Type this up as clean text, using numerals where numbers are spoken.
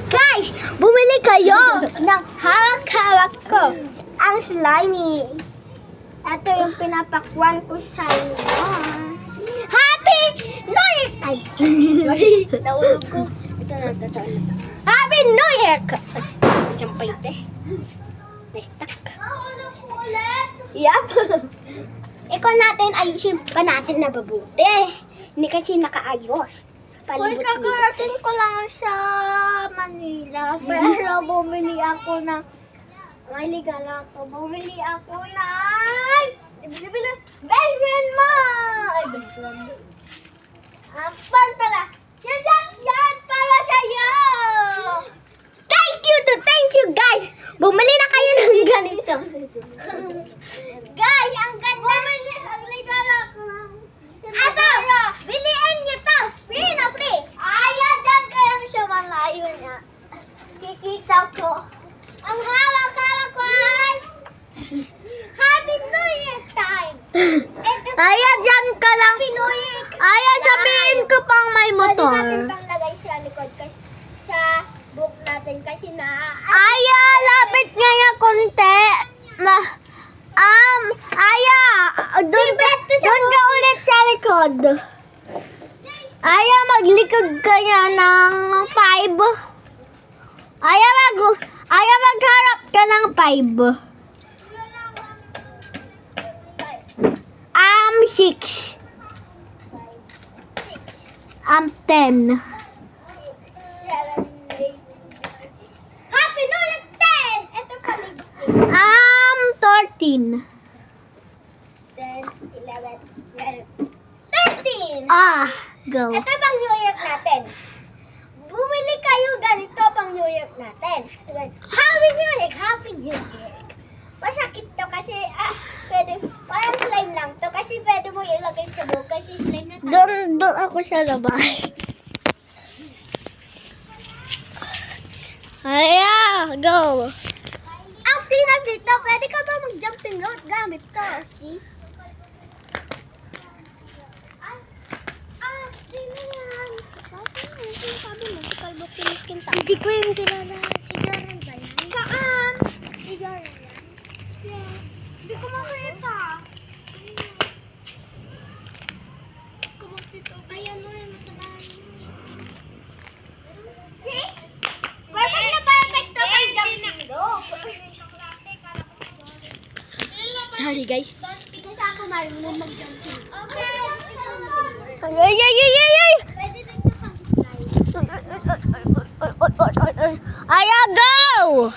Guys, bumili kayo ng hawak-hawak ko. Ang slimy. Ito yung pinapakwan ko sa inyo. Happy New Year! Ay, naulog ko. Ito na. Happy New Year! Isang paite. Na-stuck. Naulog ko ulit. Yup. Ikaw natin, ayusin pa natin na mabuti. Hindi kasi nakaayos. Uy, kakarating ko lang sa Manila. Pero bumili ako ng... May ligala ako. Bumili ako ng... Best friend mo! Ay, best friend mo. Pantala. Yan para sa'yo! Thank you guys! Bumili na kayo ng ganito. Guys, ang ganda. Bumili ang ligala ko ng... Ato! Biliin niyo to! Free na free! Ayaw, dyan ka lang siya malayo niya. Kikita ko. Ang hawak-hawak ko ay Happy New Year time! Ayaw, dyan ka lang. Happy New Year! Ayaw, sabihin ko pang may motor. Pwede natin pang lagay sa likod kasi sa book natin kasi na... Ayaw, lapit nga yung konti. Doon ka ulit sa likod. Ayaw, maglikod ka niya ng 5. Ayaw, magharap ka ng 5. 6. 10. Happy New Year 10! Ito palig. 13. 10, 11, 12, 13! Go. Ito pang New Year natin. Bumili kayo ganito pang New Year natin. Happy New Year! Happy New Year! Masakit to kasi, pwede, parang slime lang to kasi pwede mo ilagay sa buhok kasi slime na tayo. Doon ako sa labas. Ayan, go! Ang pinag dito, pwede ka ba mag-jumping rope gamit to? See? Sino yan? Sino yan? Sinasabi mo? Si Kalbo Kiniskinta. Hindi ko yung kilala. Si Jordan ba yan? Saan? Si Jordan yan. Yeah. Hindi ko makita. Ay, ano yan? Nasa bahay. See? Perfect na perfect to pang jumping rope. Sorry guys. Hindi ako marunong mag-jumping. Okay. Ay! Pwede dito pang slide. Ayaw, go!